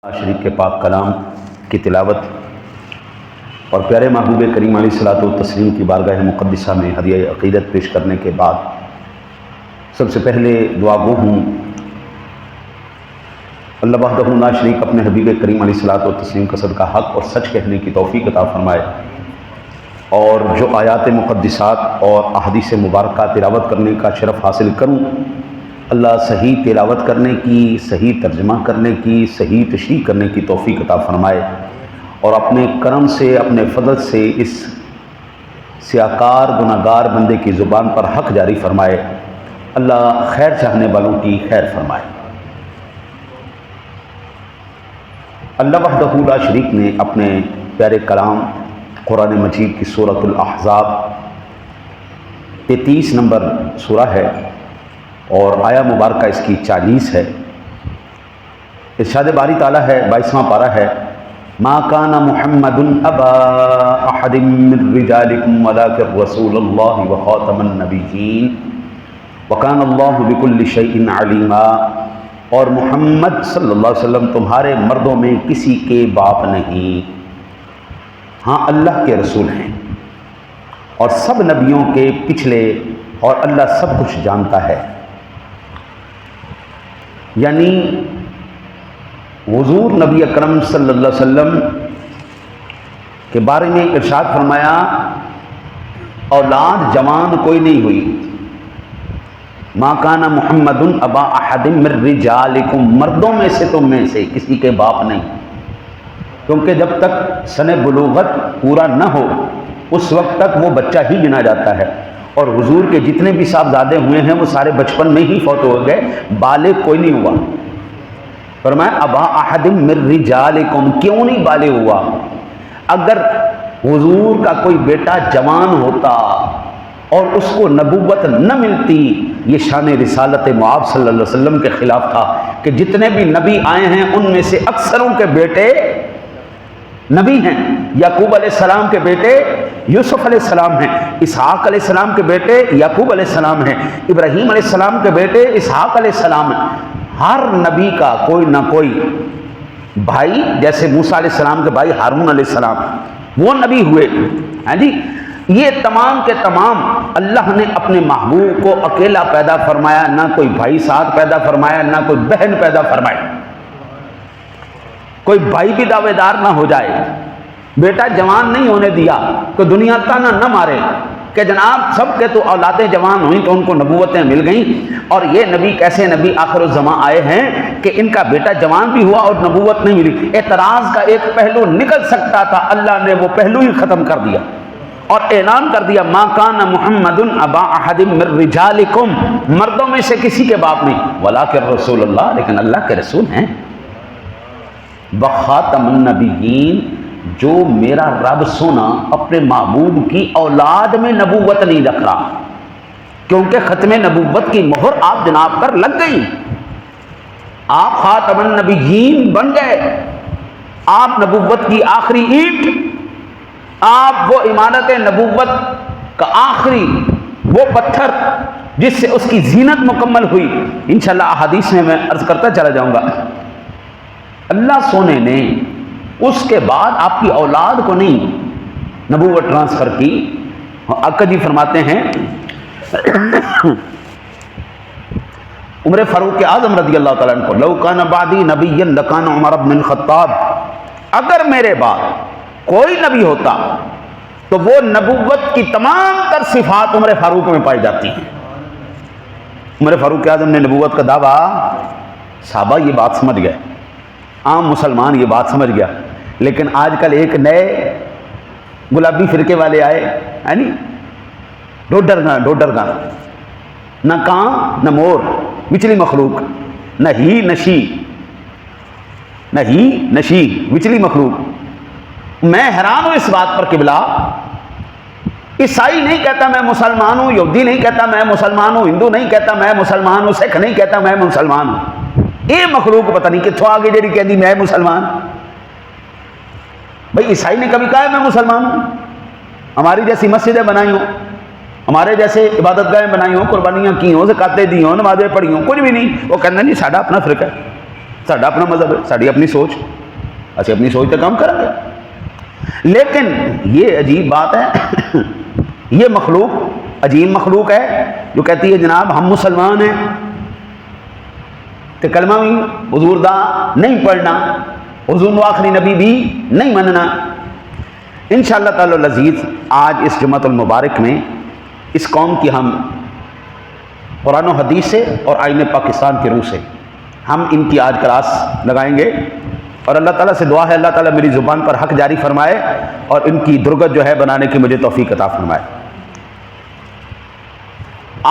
شریف کے پاک کلام کی تلاوت اور پیارے محبوب کریم علیہ الصلوۃ والتسلیم کی بارگاہ مقدسہ میں ہدیہ عقیدت پیش کرنے کے بعد سب سے پہلے دعا گو ہوں اللہ وحدہ لا شریک اپنے حبیب کریم علیہ الصلوۃ والتسلیم کا صدقہ حق اور سچ کہنے کی توفیق عطا فرمائے، اور جو آیات مقدسات اور احادیث مبارکہ تلاوت کرنے کا شرف حاصل کروں، اللہ صحیح تلاوت کرنے کی، صحیح ترجمہ کرنے کی، صحیح تشریح کرنے کی توفیق عطا فرمائے، اور اپنے کرم سے، اپنے فضل سے اس سیاکار گناہگار بندے کی زبان پر حق جاری فرمائے۔ اللہ خیر چاہنے والوں کی خیر فرمائے۔ اللہ وحدہ لا شریک نے اپنے پیارے کلام قرآن مجید کی سورۃ الاحزاب 33 نمبر سورہ ہے اور آیا مبارکہ اس کی 40 ہے۔ ارشاد باری تعالیٰ ہے، 22واں پارہ ہے، ما کان محمد ابا احد من رجالکم ولکن رسول اللہ وخاتم النبیین وکان اللہ بکل شیء علیما، اور محمد صلی اللہ علیہ وسلم تمہارے مردوں میں کسی کے باپ نہیں، ہاں اللہ کے رسول ہیں اور سب نبیوں کے پچھلے، اور اللہ سب کچھ جانتا ہے۔ یعنی حضور نبی اکرم صلی اللہ علیہ وسلم کے بارے میں ارشاد فرمایا، اولاد جوان کوئی نہیں ہوئی، ما کان محمد ابا احد من رجالکم، مردوں میں سے، تم میں سے کسی کے باپ نہیں، کیونکہ جب تک سن بلوغت پورا نہ ہو اس وقت تک وہ بچہ ہی گنا جاتا ہے، اور حضور کے جتنے بھی صاحبزادے ہوئے ہیں وہ سارے بچپن میں ہی فوت ہو گئے، بالغ کوئی نہیں ہوا۔ فرمایا ابا احد من رجالکم، کیوں نہیں بالغ ہوا؟ اگر حضور کا کوئی بیٹا جوان ہوتا اور اس کو نبوت نہ ملتی، یہ شان رسالت معاب صلی اللہ علیہ وسلم کے خلاف تھا کہ جتنے بھی نبی آئے ہیں ان میں سے اکثروں کے بیٹے نبی ہیں۔ یعقوب علیہ السلام کے بیٹے یوسف علیہ السلام ہیں، اسحاق علیہ السلام کے بیٹے یعقوب علیہ السلام ہیں، ابراہیم علیہ السلام کے بیٹے اسحاق علیہ السلام ہیں۔ ہر نبی کا کوئی نہ کوئی بھائی، جیسے موسیٰ علیہ السلام کے بھائی ہارون علیہ السلام وہ نبی ہوئے ہیں جی۔ یہ تمام کے تمام اللہ نے اپنے محبوب کو اکیلا پیدا فرمایا، نہ کوئی بھائی ساتھ پیدا فرمایا، نہ کوئی بہن پیدا فرمائی، کوئی بھائی بھی دعوے دار نہ ہو جائے، بیٹا جوان نہیں ہونے دیا، کوئی دنیا تانا نہ مارے کہ جناب سب کے تو اولادیں جوان ہوئیں تو ان کو نبوتیں مل گئیں، اور یہ نبی کیسے نبی آخر الزمان آئے ہیں کہ ان کا بیٹا جوان بھی ہوا اور نبوت نہیں ملی۔ اعتراض کا ایک پہلو نکل سکتا تھا، اللہ نے وہ پہلو ہی ختم کر دیا اور اعلان کر دیا، ما کان محمد ابا احد من رجالکم، مردوں میں سے کسی کے باپ نہیں، ولکن رسول اللہ، لیکن اللہ کے رسول ہیں، وخاتم النبیین، جو میرا رب سونا اپنے محبوب کی اولاد میں نبوت نہیں رکھ رہا، کیونکہ ختم نبوت کی مہر آپ جناب پر لگ گئی، آپ خاتم النبیین بن گئے، آپ نبوت کی آخری اینٹ، آپ وہ عمارت نبوت کا آخری وہ پتھر جس سے اس کی زینت مکمل ہوئی۔ انشاءاللہ احادیث میں عرض کرتا چلا جاؤں گا۔ اللہ سونے نے اس کے بعد آپ کی اولاد کو نہیں نبوت ٹرانسفر کی۔ آقا جی فرماتے ہیں، عمر فاروق اعظم رضی اللہ تعالیٰ عنہ کو، لو کان بعدی نبی لکان عمر بن الخطاب، اگر میرے بعد کوئی نبی ہوتا تو وہ نبوت کی تمام تر صفات عمر فاروق میں پائی جاتی ہیں۔ عمر فاروق اعظم نے نبوت کا دعویٰ، صحابہ یہ بات سمجھ گئے، عام مسلمان یہ بات سمجھ گیا، لیکن آج کل ایک نئے گلابی فرقے والے آئے، یعنی ڈوڈر گاں، نہ کان نہ مور، وچلی مخلوق، نہ ہی نشی وچلی مخلوق۔ میں حیران ہوں اس بات پر کہ بلا عیسائی نہیں کہتا میں مسلمان ہوں، یہودی نہیں کہتا میں مسلمان ہوں، ہندو نہیں کہتا میں مسلمان ہوں، سکھ نہیں کہتا میں مسلمان ہوں، یہ مخلوق پتہ نہیں کتوں آگے جڑی کہتی میں مسلمان۔ بھئی عیسائی نے کبھی کہا ہے میں مسلمان ہوں؟ ہماری جیسی مسجدیں بنائی ہوں، ہمارے جیسے عبادت گاہیں بنائی ہوں، قربانیاں کی ہوں، زکاتیں دی ہوں، نمازیں پڑھی ہوں، کچھ بھی نہیں۔ وہ کہنا نہیں ساڈا اپنا فرقہ ہے، ساڈا اپنا مذہب ہے، ساری اپنی سوچ، اسی اپنی سوچ تے کام کریں گے۔ لیکن یہ عجیب بات ہے، یہ مخلوق عجیب مخلوق ہے جو کہتی ہے جناب ہم مسلمان ہیں تے کلمہ بھی حضور دا نہیں پڑھنا، حضور نو آخری نبی بھی نہیں مننا۔ انشاءاللہ تعالی العزیز آج اس جمعۃ المبارک میں اس قوم کی ہم قرآن و حدیث سے اور آئین پاکستان کے روح سے ہم ان کی آج کلاس لگائیں گے، اور اللہ تعالیٰ سے دعا ہے اللہ تعالیٰ میری زبان پر حق جاری فرمائے اور ان کی درگت جو ہے بنانے کی مجھے توفیق عطا فرمائے۔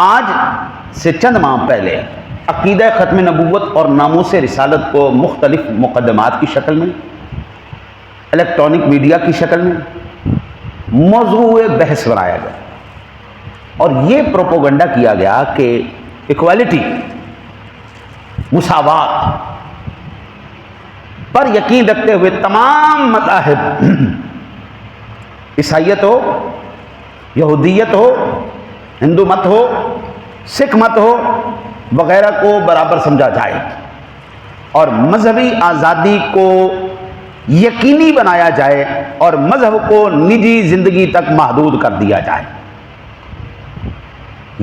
آج سے چند ماہ پہلے عقیدہ ختم نبوت اور ناموس رسالت کو مختلف مقدمات کی شکل میں، الیکٹرانک میڈیا کی شکل میں موضوع بحث بنایا گیا، اور یہ پروپوگنڈا کیا گیا کہ ایکوالٹی، مساوات پر یقین رکھتے ہوئے تمام مذاہب، عیسائیت ہو، یہودیت ہو، ہندو مت ہو، سکھ مت ہو وغیرہ کو برابر سمجھا جائے، اور مذہبی آزادی کو یقینی بنایا جائے اور مذہب کو نجی زندگی تک محدود کر دیا جائے۔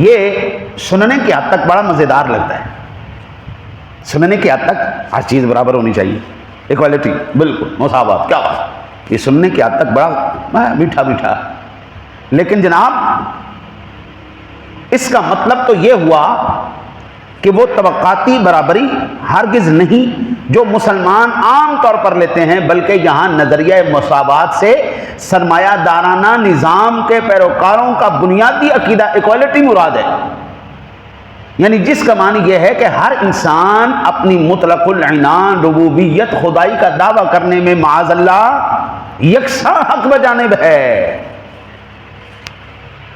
یہ سننے کی حد تک بڑا مزیدار لگتا ہے، سننے کی حد تک ہر چیز برابر ہونی چاہیے، ایکوالٹی، بالکل مساوات، کیا بات، یہ سننے کی حد تک بڑا میٹھا میٹھا، لیکن جناب اس کا مطلب تو یہ ہوا کہ وہ طبقاتی برابری ہرگز نہیں جو مسلمان عام طور پر لیتے ہیں، بلکہ یہاں نظریہ مساوات سے سرمایہ دارانہ نظام کے پیروکاروں کا بنیادی عقیدہ ایکوالٹی مراد ہے، یعنی جس کا معنی یہ ہے کہ ہر انسان اپنی مطلق العنان ربوبیت خدائی کا دعویٰ کرنے میں معاذ اللہ یکساں حق بجانب ہے۔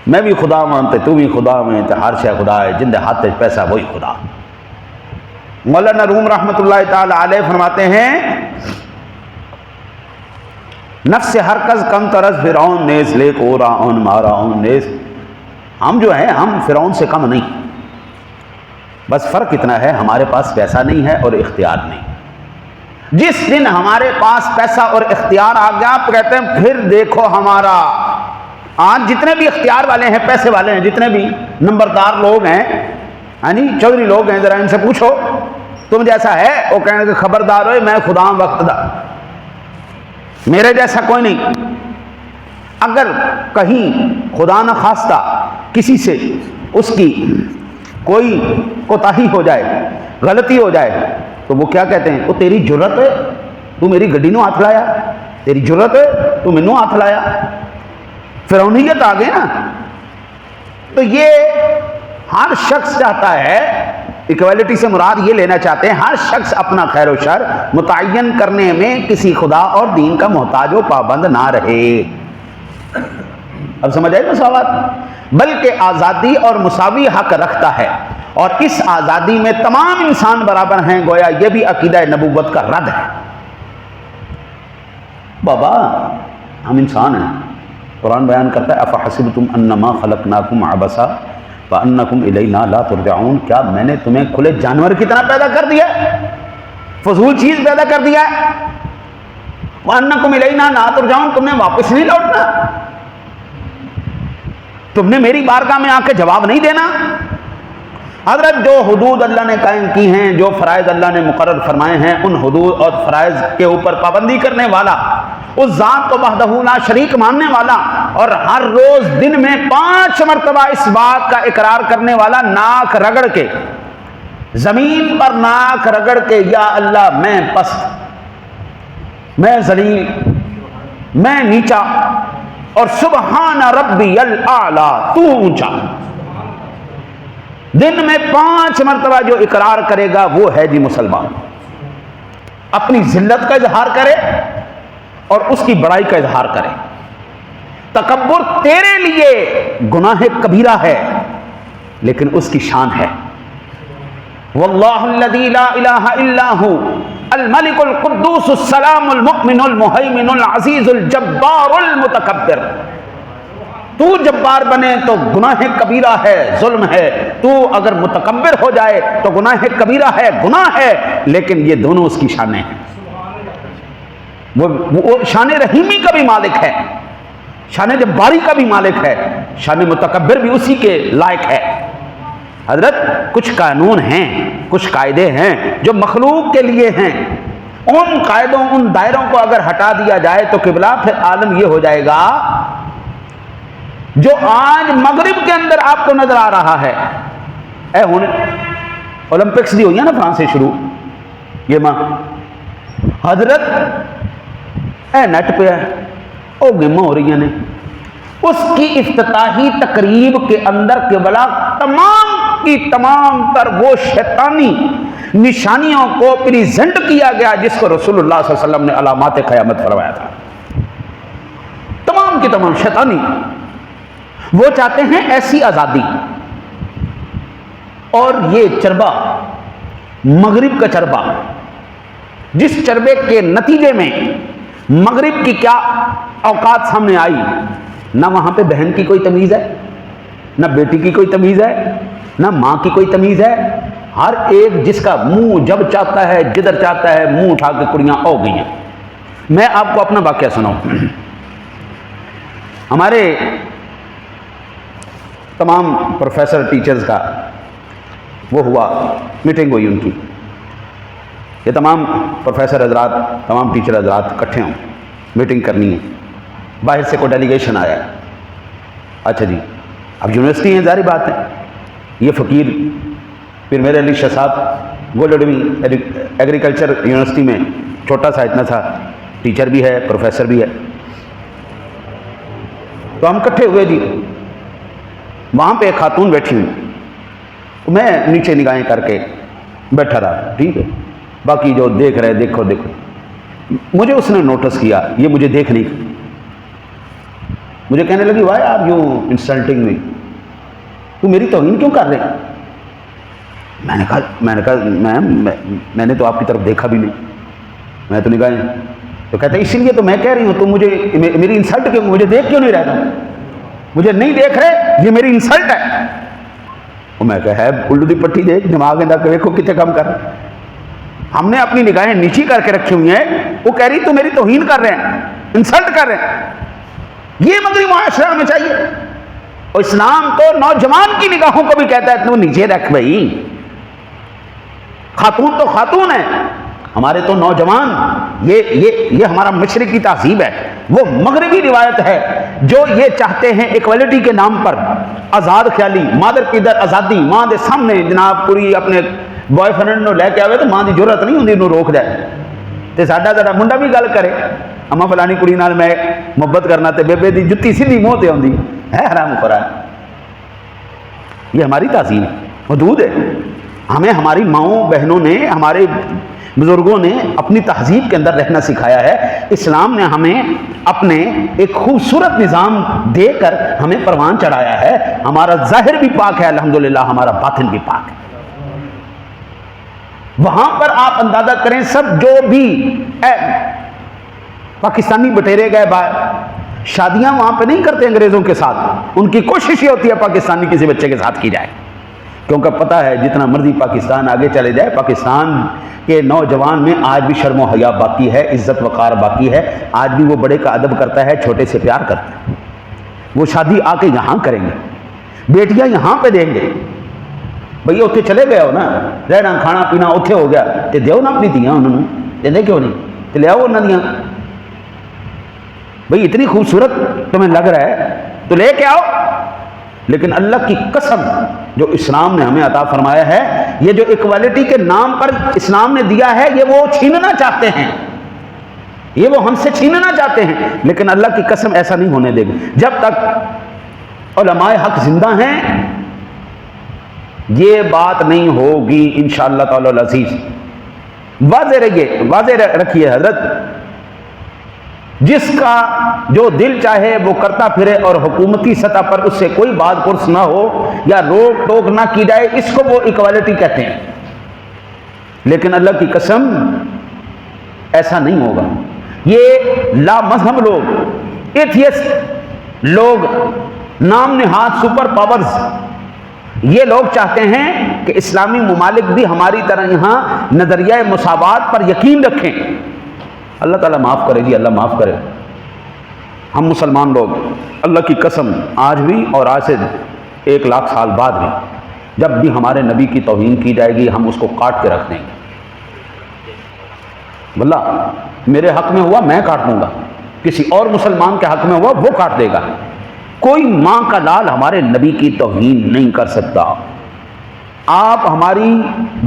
میں بھی خدا مانتے، تو بھی خدا میں، ہر شے خدا ہے، جن دے ہاتھ پیسہ وہی خدا۔ مولانا روم رحمۃ اللہ تعالی علیہ فرماتے ہیں نفس ہر کس کم ترس فرعون نیز لے کو راؤن ماراؤن نیز، ہم جو ہیں ہم فرعون سے کم نہیں، بس فرق اتنا ہے ہمارے پاس پیسہ نہیں ہے اور اختیار نہیں۔ جس دن ہمارے پاس پیسہ اور اختیار آ گیا آپ کہتے ہیں پھر دیکھو ہمارا، آج جتنے بھی اختیار والے ہیں، پیسے والے ہیں، جتنے بھی نمبردار لوگ ہیں، یعنی چودھری لوگ ہیں، ذرا ان سے پوچھو تم جیسا ہے، وہ کہنے کہ خبردار ہوئے میں خدا وقت دا، میرے جیسا کوئی نہیں۔ اگر کہیں خدا نہ خواستہ کسی سے اس کی کوئی کوتاہی ہو جائے، غلطی ہو جائے، تو وہ کیا کہتے ہیں، وہ تیری جرت ہے تو میری گڈی نو ہاتھ لایا، تیری جرت ہے تو مینوں ہاتھ لایا، فرعونیت آ گئی نا۔ تو یہ ہر شخص چاہتا ہے، ایکوالٹی سے مراد یہ لینا چاہتے ہیں ہر شخص اپنا خیر و شر متعین کرنے میں کسی خدا اور دین کا محتاج و پابند نہ رہے۔ اب سمجھ آئی مساوات؟ بلکہ آزادی اور مساوی حق رکھتا ہے، اور اس آزادی میں تمام انسان برابر ہیں، گویا یہ بھی عقیدہ نبوت کا رد ہے۔ بابا ہم انسان ہیں، قرآن بیان کرتا ہے افحسبتم انما خلقناکم عبثا وانکم الینا لا ترجعون، کیا میں نے تمہیں کھلے جانور کی طرح پیدا کر دیا ہے، فضول چیز پیدا کر دیا ہے؟ وانکم الینا لا ترجعون، تم نے واپس نہیں لوٹنا، تم نے میری بارگاہ میں آ کے جواب نہیں دینا۔ حضرت جو حدود اللہ نے قائم کی ہیں، جو فرائض اللہ نے مقرر فرمائے ہیں، ان حدود اور فرائض کے اوپر پابندی کرنے والا، اس ذات کو وحدہ لا شریک ماننے والا، اور ہر روز دن میں 5 مرتبہ اس بات کا اقرار کرنے والا، ناک رگڑ کے، زمین پر ناک رگڑ کے، یا اللہ میں پست، میں ذلیل، میں نیچا، اور سبحان ربی الاعلی، تو اونچا، دن میں 5 مرتبہ جو اقرار کرے گا وہ ہے جی مسلمان۔ اپنی ذلت کا اظہار کرے اور اس کی بڑائی کا اظہار کرے۔ تکبر تیرے لیے گناہ کبیرہ ہے لیکن اس کی شان ہے۔ واللہ الذی لا الہ الا ہو الملک القدوس السلام المؤمن المہیمن العزیز الجبار المتکبر۔ تو جبار بنے تو گناہ کبیرہ ہے، ظلم ہے، تو اگر متکبر ہو جائے تو گناہ کبیرہ ہے، گناہ ہے، لیکن یہ دونوں اس کی شانیں ہیں۔ وہ شان رحیمی کا بھی مالک ہے، شان جباری کا بھی مالک ہے، شان متکبر بھی اسی کے لائق ہے۔ حضرت کچھ قانون ہیں، کچھ قاعدے ہیں جو مخلوق کے لیے ہیں، ان قاعدوں، ان دائروں کو اگر ہٹا دیا جائے تو قبلہ پھر عالم یہ ہو جائے گا جو آج مغرب کے اندر آپ کو نظر آ رہا ہے۔ اے ہونے اولمپکس دی ہوئی ہے نا فرانس سے شروع یہ ماں، حضرت اے نیٹ پہ ہے او گیماں ہو رہی ہیں، اس کی افتتاحی تقریب کے اندر قبلہ تمام کی تمام تر وہ شیطانی نشانیوں کو پریزنٹ کیا گیا جس کو رسول اللہ صلی اللہ علیہ وسلم نے علامات قیامت فرمایا تھا، تمام کی تمام شیطانی۔ وہ چاہتے ہیں ایسی آزادی، اور یہ چربہ مغرب کا چربہ، جس چربے کے نتیجے میں مغرب کی کیا اوقات سامنے آئی، نہ وہاں پہ بہن کی کوئی تمیز ہے، نہ بیٹی کی کوئی تمیز ہے، نہ ماں کی کوئی تمیز ہے، ہر ایک جس کا منہ جب چاہتا ہے جدھر چاہتا ہے منہ اٹھا کے کڑیاں ہو گئی ہیں۔ میں آپ کو اپنا واقعہ سناؤں۔ ہمارے تمام پروفیسر ٹیچرز کا وہ ہوا، میٹنگ ہوئی ان کی، یہ تمام پروفیسر حضرات، تمام ٹیچر حضرات اکٹھے ہوں، میٹنگ کرنی ہے، باہر سے کوئی ڈیلیگیشن آیا ہے۔ اچھا جی، اب یونیورسٹی ہیں، ظاہری بات ہے، یہ فقیر پھر میرے علی شاہ صاحب گولڈمی ایگریکلچر یونیورسٹی میں چھوٹا سا اتنا سا ٹیچر بھی ہے، پروفیسر بھی ہے، تو ہم اکٹھے ہوئے جی، وہاں پہ ایک خاتون بیٹھی ہوئی، میں نیچے نگاہیں کر کے بیٹھا رہا، ٹھیک ہے، باقی جو دیکھ رہے دیکھو دیکھو۔ مجھے اس نے نوٹس کیا، یہ مجھے دیکھ نہیں، مجھے کہنے لگی وائی آر یو انسلٹنگ می، تو میری توہین کیوں کر رہے ہیں؟ میں نے کہا میم میں نے تو آپ کی طرف دیکھا بھی نہیں، میں تو نگاہیں، تو کہتا ہے اسی لیے تو میں کہہ رہی ہوں تم مجھے میری انسلٹ کیوں، مجھے دیکھ کیوں نہیں رہتا، مجھے نہیں دیکھ رہے، یہ میری انسلٹ ہے۔ وہ میں کہا ہے الو دی پٹی دیکھ، دماغ اندر دیکھو کتنے کم کر رہے، ہم نے اپنی نگاہیں نیچی کر کے رکھی ہوئی ہیں، وہ کہہ رہی تو میری توہین کر رہے ہیں، انسلٹ کر رہے ہیں۔ یہ مغربی معاشرہ ہمیں چاہیے، اور اسلام تو نوجوان کی نگاہوں کو بھی کہتا ہے تو نیچے رکھ بھائی، خاتون تو خاتون ہے، ہمارے تو نوجوان، یہ ہمارا مشرقی تہذیب ہے، وہ مغربی روایت ہے جو یہ چاہتے ہیں ایکوالٹی کے نام پر آزاد خیالی، مادر پیدر آزادی، ماں دے سامنے جناب پوری اپنے بوائے فرینڈ نو لے کے آوے تو ماں دی ضرورت نہیں ہوندی انہوں روک دے، تے ساڈا ذرا منڈا بھی گل کرے اما فلانی کڑی نال میں محبت کرنا تے بیبے دی جتی سیدھی منہ تے آندی ہے، حرام خورا ہے۔ یہ ہماری تہذیب حدود ہے، ہمیں ہماری ماؤں بہنوں نے، ہمارے بزرگوں نے اپنی تہذیب کے اندر رہنا سکھایا ہے۔ اسلام نے ہمیں اپنے ایک خوبصورت نظام دے کر ہمیں پروان چڑھایا ہے، ہمارا ظاہر بھی پاک ہے الحمدللہ، ہمارا باطن بھی پاک ہے۔ وہاں پر آپ اندازہ کریں سب جو بھی پاکستانی بٹیرے گئے باہر، شادیاں وہاں پہ نہیں کرتے انگریزوں کے ساتھ، ان کی کوشش یہ ہوتی ہے پاکستانی کسی بچے کے ساتھ کی جائے، کیونکہ پتہ ہے جتنا مرضی پاکستان آگے چلے جائے، پاکستان کے نوجوان میں آج بھی شرم و حیا باقی ہے، عزت وقار باقی ہے، آج بھی وہ بڑے کا ادب کرتا ہے، چھوٹے سے پیار کرتا ہے۔ وہ شادی آ کے یہاں کریں گے، بیٹیاں یہاں پہ دیں گے، بھئی اتنے چلے گئے ہو نا، رہنا کھانا پینا اتنے ہو گیا، تے دیو نا اپنی دیاں انہوں نے، دے کیوں نہیں، تے لے آؤ انہوں دیاں، بھئی اتنی خوبصورت تمہیں لگ رہا ہے تو لے کے آؤ۔ لیکن اللہ کی قسم جو اسلام نے ہمیں عطا فرمایا ہے، یہ جو ایکوالٹی کے نام پر اسلام نے دیا ہے، یہ وہ چھیننا چاہتے ہیں، یہ وہ ہم سے چھیننا چاہتے ہیں، لیکن اللہ کی قسم ایسا نہیں ہونے دے گا۔ جب تک علماء حق زندہ ہیں یہ بات نہیں ہوگی انشاءاللہ تعالی العزیز۔ واضح رکھیے حضرت، جس کا جو دل چاہے وہ کرتا پھرے اور حکومتی سطح پر اس سے کوئی بات پرس نہ ہو یا روک ٹوک نہ کی جائے، اس کو وہ ایکوالٹی کہتے ہیں۔ لیکن اللہ کی قسم ایسا نہیں ہوگا۔ یہ لا مذہب لوگ، ایتھیسٹ لوگ نام نہاد سپر پاورز، یہ لوگ چاہتے ہیں کہ اسلامی ممالک بھی ہماری طرح یہاں نظریہ مساوات پر یقین رکھیں۔ اللہ تعالیٰ معاف کرے جی، اللہ معاف کرے۔ ہم مسلمان لوگ اللہ کی قسم آج بھی اور آج سے 1,00,000 سال بعد بھی جب بھی ہمارے نبی کی توہین کی جائے گی ہم اس کو کاٹ کے رکھ دیں گے۔ واللہ میرے حق میں ہوا میں کاٹ دوں گا، کسی اور مسلمان کے حق میں ہوا وہ کاٹ دے گا۔ کوئی ماں کا لال ہمارے نبی کی توہین نہیں کر سکتا۔ آپ ہماری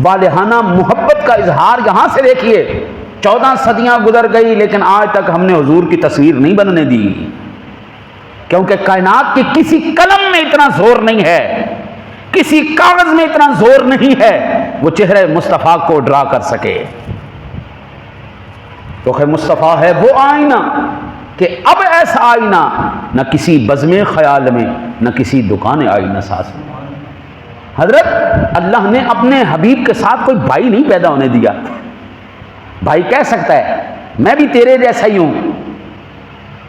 والہانہ محبت کا اظہار یہاں سے دیکھیے، 14 صدیاں گزر گئی لیکن آج تک ہم نے حضور کی تصویر نہیں بننے دی، کیونکہ کائنات کی کسی قلم میں اتنا زور نہیں ہے، کسی کاغذ میں اتنا زور نہیں ہے وہ چہرے مصطفیٰ کو ڈرا کر سکے۔ تو مصطفیٰ ہے وہ آئینہ کہ اب ایسا آئینہ نہ کسی بزم خیال میں نہ کسی دکان آئینہ ساز میں۔ حضرت اللہ نے اپنے حبیب کے ساتھ کوئی بھائی نہیں پیدا ہونے دیا۔ بھائی کہہ سکتا ہے میں بھی تیرے جیسا ہی ہوں،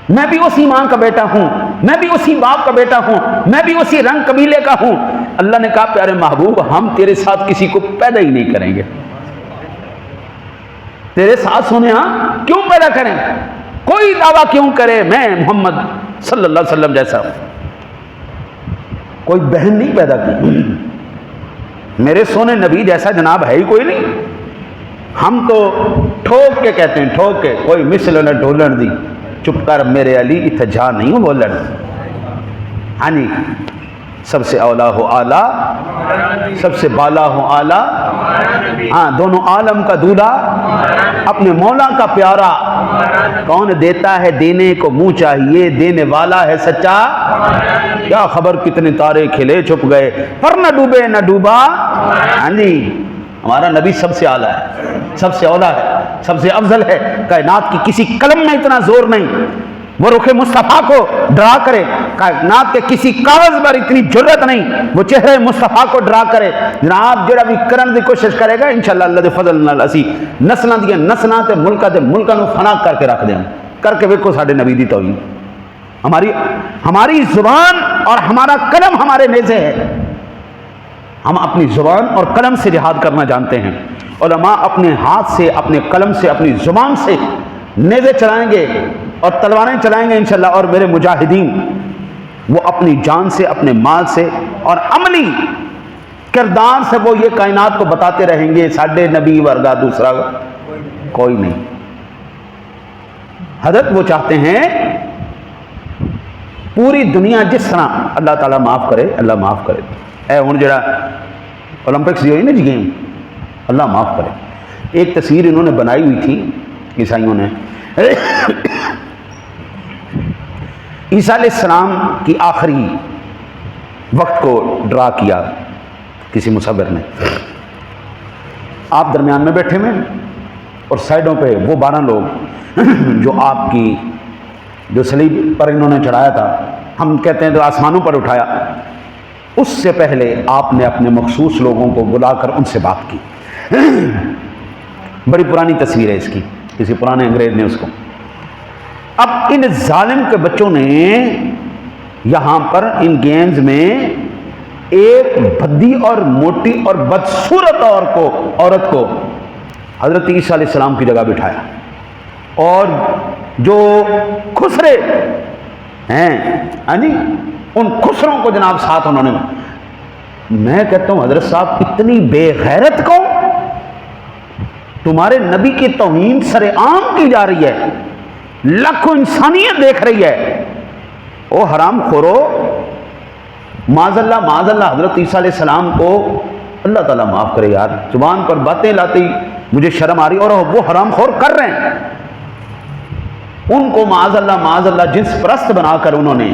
میں بھی اسی ماں کا بیٹا ہوں، میں بھی اسی باپ کا بیٹا ہوں، میں بھی اسی رنگ قبیلے کا ہوں۔ اللہ نے کہا پیارے محبوب ہم تیرے ساتھ کسی کو پیدا ہی نہیں کریں گے، تیرے ساتھ سونے ہاں کیوں پیدا کریں، کوئی دعویٰ کیوں کرے میں محمد صلی اللہ علیہ وسلم جیسا ہوں۔ کوئی بہن نہیں پیدا کی، میرے سونے نبی جیسا جناب ہے ہی کوئی نہیں۔ ہم تو ٹھوک کے کہتے ہیں، ٹھوک کے، کوئی مثل نہ ڈھولن دی چپ کر میرے علی اتھے جا نہیں ہوں بولن۔ ہاں جی، سب سے اولا ہو آلہ، سب سے بالا ہو آلہ، ہاں دونوں عالم کا دولہا اپنے مولا کا پیارا، کون دیتا ہے دینے کو منہ چاہیے، دینے والا ہے سچا، کیا خبر کتنے تارے کھلے چھپ گئے پر نہ ڈوبے نہ ڈوبا۔ ہاں جی، ہمارا نبی سب سے اعلیٰ ہے، سب سے اولا ہے، سب سے افضل ہے، کائنات کی کسی قلم میں اتنا زور نہیں وہ رخ مصطفیٰ کو ڈرا کرے، کائنات کے کسی کاغذ پر اتنی جرت نہیں وہ چہرے مصطفیٰ کو ڈرا کرے۔ جناب جڑا بھی کرن دی کوشش کرے گا انشاءاللہ اللہ دے فضل نال اسی نسلاں دیاں نسلاں تے ملکاں تے ملکاں نو فنا کر کے رکھ دیاں، کر کے ویکھو ساڈے نبی دی توہین۔ ہماری زبان اور ہمارا قلم ہمارے نیزے ہے، ہم اپنی زبان اور قلم سے جہاد کرنا جانتے ہیں۔ علماء اپنے ہاتھ سے، اپنے قلم سے، اپنی زبان سے نیزے چلائیں گے اور تلواریں چلائیں گے انشاءاللہ، اور میرے مجاہدین وہ اپنی جان سے، اپنے مال سے اور عملی کردار سے وہ یہ کائنات کو بتاتے رہیں گے ساڈے نبی ورگا دوسرا کوئی نہیں۔ حضرت وہ چاہتے ہیں پوری دنیا جس طرح، اللہ تعالیٰ معاف کرے، اللہ معاف کرے، اے ہن جڑا اولمپکس دی ہوئی نا جی گیم، اللہ معاف کرے، ایک تصویر انہوں نے بنائی ہوئی تھی عیسائیوں نے، عیسیٰ علیہ السلام کی آخری وقت کو ڈرا کیا کسی مصور نے۔ آپ درمیان میں بیٹھے ہوئے اور سائڈوں پہ وہ 12 لوگ جو آپ کی جو صلیب پر انہوں نے چڑھایا تھا، ہم کہتے ہیں تو آسمانوں پر اٹھایا، اس سے پہلے آپ نے اپنے مخصوص لوگوں کو بلا کر ان سے بات کی۔ بڑی پرانی تصویر ہے اس کی، کسی پرانے انگریز نے اس کو۔ اب ان ظالم کے بچوں نے یہاں پر ان گیمز میں ایک بھدی اور موٹی اور بدصورت عورت کو حضرت عیسیٰ علیہ السلام کی جگہ بٹھایا، اور جو خسرے ہیں ہاں جی ان خسروں کو جناب ساتھ انہوں نے۔ میں کہتا ہوں حضرت صاحب اتنی بے غیرت کو تمہارے نبی کی توہین سر عام کی جا رہی ہے، لاکھوں انسانیت دیکھ رہی ہے، او حرام خورو، معاذ اللہ حضرت عیسیٰ علیہ السلام کو اللہ تعالیٰ معاف کرے یار، زبان پر باتیں لاتی مجھے شرم آ رہی، اور وہ حرام خور کر رہے ہیں، ان کو معاذ اللہ جنس پرست بنا کر انہوں نے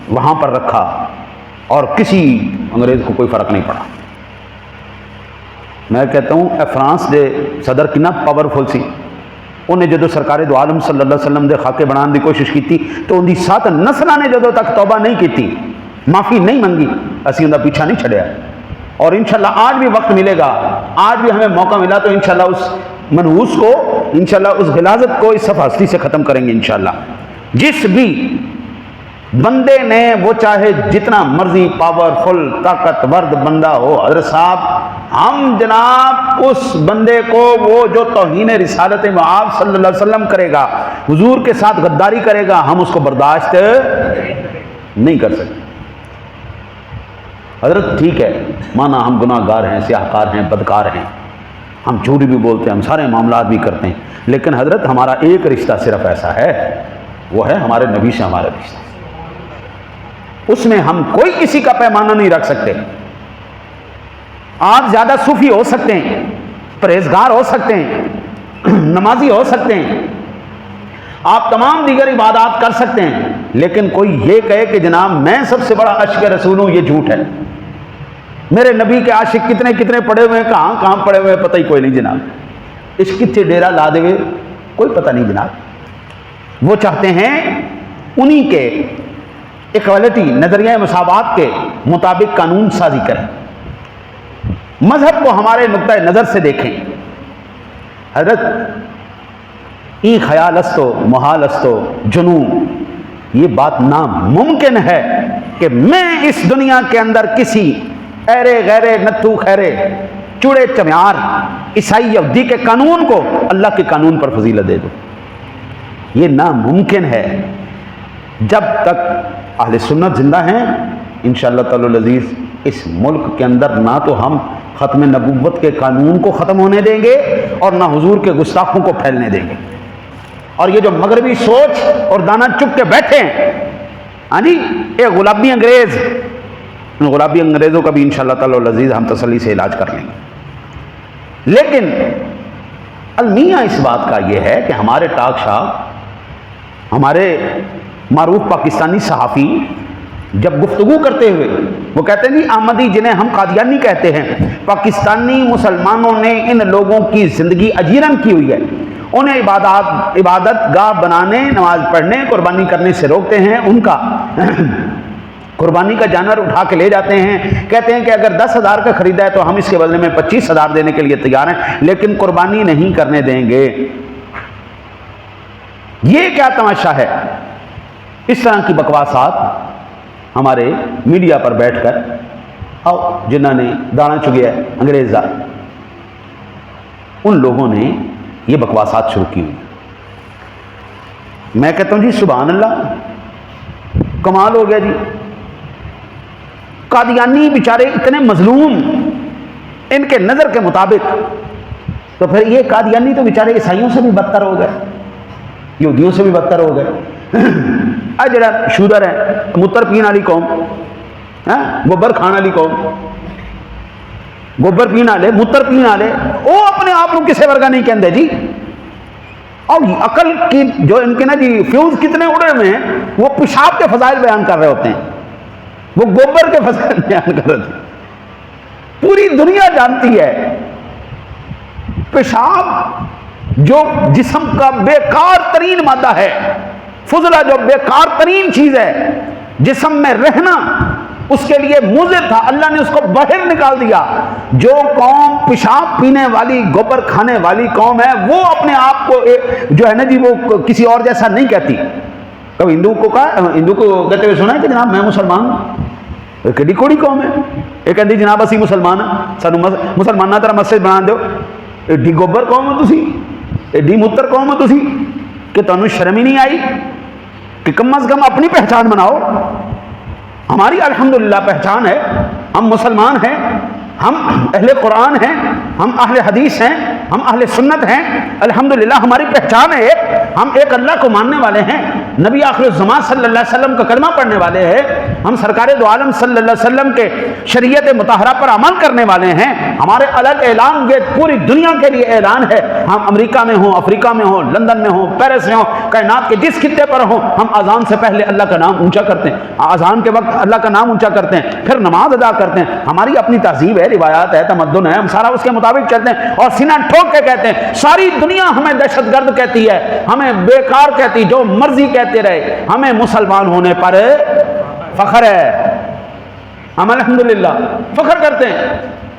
وہاں پر رکھا، اور کسی انگریز کو کوئی فرق نہیں پڑا۔ میں کہتا ہوں اے فرانس دے صدر کنا پاورفل سی، انہیں جدو سرکار دو عالم صلی اللہ علیہ وسلم دے خاکے بنان دی کوشش کی تھی تو ان دی 7 نسلوں نے جدو تک توبہ نہیں کی تھی، معافی نہیں منگی، اسی ان دا پیچھا نہیں چھڑیا، اور انشاءاللہ آج بھی وقت ملے گا، آج بھی ہمیں موقع ملا تو انشاءاللہ اس منحوس کو، انشاءاللہ اس غلاظت کو اس صف ہستی سے ختم کریں گے انشاءاللہ۔ جس بھی بندے نے وہ چاہے جتنا مرضی پاورفل طاقتور بندہ ہو، حضرت صاحب ہم جناب اس بندے کو وہ جو توہین رسالت معاذ صلی اللہ علیہ وسلم کرے گا، حضور کے ساتھ غداری کرے گا، ہم اس کو برداشت نہیں کر سکتے۔ حضرت ٹھیک ہے، مانا ہم گناہ گار ہیں، سیاہ کار ہیں، بدکار ہیں، ہم جھوٹ بھی بولتے ہیں، ہم سارے معاملات بھی کرتے ہیں، لیکن حضرت ہمارا ایک رشتہ صرف ایسا ہے، وہ ہے ہمارے نبی سے ہمارا رشتہ، اس میں ہم کوئی کسی کا پیمانہ نہیں رکھ سکتے۔ آپ زیادہ صوفی ہو سکتے ہیں، پرہیزگار ہو سکتے ہیں، نمازی ہو سکتے ہیں، آپ تمام دیگر عبادات کر سکتے ہیں، لیکن کوئی یہ کہے کہ جناب میں سب سے بڑا عاشق رسول ہوں، یہ جھوٹ ہے۔ میرے نبی کے عاشق کتنے کتنے پڑے ہوئے ہیں، کہاں کہاں پڑے ہوئے ہیں، پتہ ہی کوئی نہیں جناب، اس کتنے ڈیرا لا دے ہوئے کوئی پتہ نہیں جناب۔ وہ چاہتے ہیں انہی کے ایکوالٹی، نظریہ مساوات کے مطابق قانون سازی کریں، مذہب کو ہمارے نقطۂ نظر سے دیکھیں۔ حضرت ای خیال استو محال استو جنو، یہ بات ناممکن ہے کہ میں اس دنیا کے اندر کسی ایرے غیرے نتھو خیرے چوڑے چمیار عیسائی یہودی کے قانون کو اللہ کے قانون پر فضیلت دے دو، یہ ناممکن ہے۔ جب تک اہل سنت زندہ ہیں انشاءاللہ تعالی العزیز اس ملک کے اندر نہ تو ہم ختم نبوت کے قانون کو ختم ہونے دیں گے اور نہ حضور کے گستاخوں کو پھیلنے دیں گے۔ اور یہ جو مغربی سوچ اور دانا چک کے بیٹھے ہیں، ہاں جی، یہ غلابی انگریز، ان غلابی انگریزوں کا بھی انشاءاللہ تعالی العزیز ہم تسلی سے علاج کر لیں گے۔ لیکن المیہ اس بات کا یہ ہے کہ ہمارے ٹاک شاہ، ہمارے معروف پاکستانی صحافی جب گفتگو کرتے ہوئے وہ کہتے ہیں جی احمدی جنہیں ہم قادیانی کہتے ہیں، پاکستانی مسلمانوں نے ان لوگوں کی زندگی اجیرن کی ہوئی ہے، انہیں عبادت گاہ بنانے، نماز پڑھنے، قربانی کرنے سے روکتے ہیں، ان کا قربانی کا جانور اٹھا کے لے جاتے ہیں، کہتے ہیں کہ اگر 10,000 کا خریدا ہے تو ہم اس کے بدلے میں 25,000 دینے کے لیے تیار ہیں، لیکن قربانی نہیں کرنے دیں گے۔ یہ کیا تماشا ہے؟ اس طرح کی بکواسات ہمارے میڈیا پر بیٹھ کر، اور جنہوں نے دانا چگیا ہے انگریزا، ان لوگوں نے یہ بکواسات شروع کی ہوئی۔ میں کہتا ہوں جی سبحان اللہ، کمال ہو گیا جی، قادیانی بیچارے اتنے مظلوم ان کے نظر کے مطابق، تو پھر یہ قادیانی تو بیچارے عیسائیوں سے بھی بدتر ہو گئے، یہودیوں سے بھی بدتر ہو گئے۔ اے جڑا شودر ہے، متر پین والی قوم، گوبر کھان والی قوم، گوبر پین والے، متر پین والے، وہ اپنے آپ کو کسے ورگا نہیں کہندے جی۔ اور عقل کی جو ان کے نا جی فیوز کتنے اڑے ہوئے ہیں، وہ پیشاب کے فضائل بیان کر رہے ہوتے ہیں، وہ گوبر کے فضائل بیان کر رہے ہوتے ہیں۔ پوری دنیا جانتی ہے پیشاب جو جسم کا بیکار ترین مادہ ہے، فضلہ جو بیکار ترین چیز ہے، جسم میں رہنا اس کے لیے مضر تھا، اللہ نے اس کو باہر نکال دیا۔ جو قوم پیشاب پینے والی، گوبر کھانے والی قوم ہے، وہ اپنے آپ کو جو ہے نا جی وہ کسی اور جیسا نہیں کہتی۔ کبھی ہندو کو کہتے ہوئے سنا ہے کہ جناب میں مسلمان ہوں؟ کیڑی کوڑی قوم ہے یہ کہتی جناب اسی مسلمان ہیں، سانو مسلمانوں طرح مسجد بنا دو۔ ایڈی گوبر قوم ہو تسی، ایڈی متر قوم ہو تسی کہ تمہیں شرم ہی نہیں آئی کہ کم از کم اپنی پہچان بناؤ۔ ہماری الحمدللہ پہچان ہے، ہم مسلمان ہیں، ہم اہل قرآن ہیں، ہم اہل حدیث ہیں، ہم اہل سنت ہیں، الحمدللہ ہماری پہچان ہے، ہم ایک اللہ کو ماننے والے ہیں، نبی آخر الزمان صلی اللہ علیہ وسلم کا کلمہ پڑھنے والے ہیں، ہم سرکار دو عالم صلی اللہ علیہ وسلم کے شریعت مطہرہ پر عمل کرنے والے ہیں۔ ہمارے الگ اعلان یہ پوری دنیا کے لیے اعلان ہے، ہم امریکہ میں ہوں، افریقہ میں ہوں، لندن میں ہوں، پیرس میں ہوں، کائنات کے جس خطے پر ہوں، ہم اذان سے پہلے اللہ کا نام اونچا کرتے ہیں، اذان کے وقت اللہ کا نام اونچا کرتے ہیں، پھر نماز ادا کرتے ہیں۔ ہماری اپنی تہذیب ہے، روایات ہے، تمدن ہے، ہم سارا اس کے مطابق چلتے ہیں اور سینہ ٹھوک کے کہتے ہیں۔ ساری دنیا ہمیں دہشت گرد کہتی ہے، ہمیں بیکار کہتی، جو مرضی کہتے رہے، ہمیں مسلمان ہونے پر فخر ہے، ہم الحمدللہ فخر کرتے ہیں۔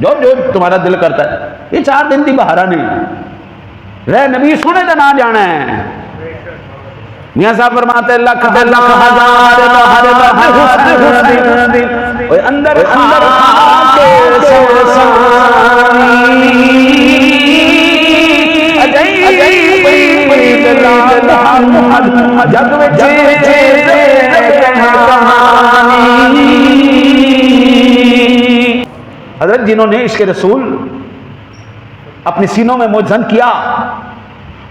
جو تمہارا دل کرتا ہے، یہ 4 دن دی بہارا نہیں رہ نبی سونے کا نام جانا ہے، میاں صاحب فرماتے ہیں لاکھ لاکھ ہزار بہر بہر حسن اوے اندر خاک سوسانی عجیب دلال جگ وچ کہانی۔ حضرت جنہوں نے عشق رسول اپنے سینوں میں مجزن کیا،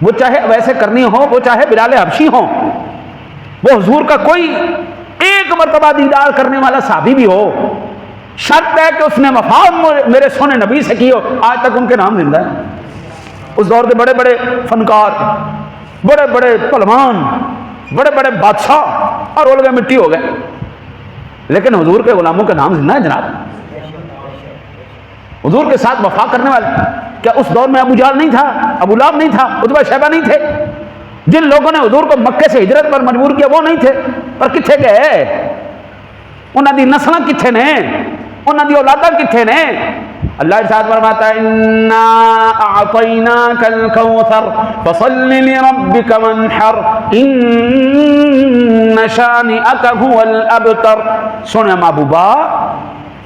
وہ چاہے ویسے کرنی ہو، وہ چاہے بلال حبشی ہوں، وہ حضور کا کوئی ایک مرتبہ دیدار کرنے والا صحابی بھی ہو، شرط ہے کہ اس نے وفا میرے سونے نبی سے کی ہو، آج تک ان کے نام زندہ ہے۔ اس دور کے بڑے بڑے فنکار، بڑے بڑے پہلوان، بڑے بڑے بادشاہ اور اول گئے، مٹی ہو گئے، لیکن حضور کے غلاموں کے نام زندہ ہے جناب۔ حضور کے ساتھ وفا کرنے والے، کیا اس دور میں ابو جہل نہیں تھا، ابو لہب نہیں تھا، عتبہ شیبہ نہیں تھے؟ جن لوگوں نے حضور کو مکے سے ہجرت پر مجبور کیا وہ نہیں تھے؟ پر کتھے گئے؟ انہاں دی نسلاں کتھے نے؟ انہاں دی اولاداں کتھے نے؟ اللہ ارشاد فرماتا ہے انا اعطیناک الکوثر فصل لربک وانحر ان شانئک هو الابتر۔ سونے محبوبہ،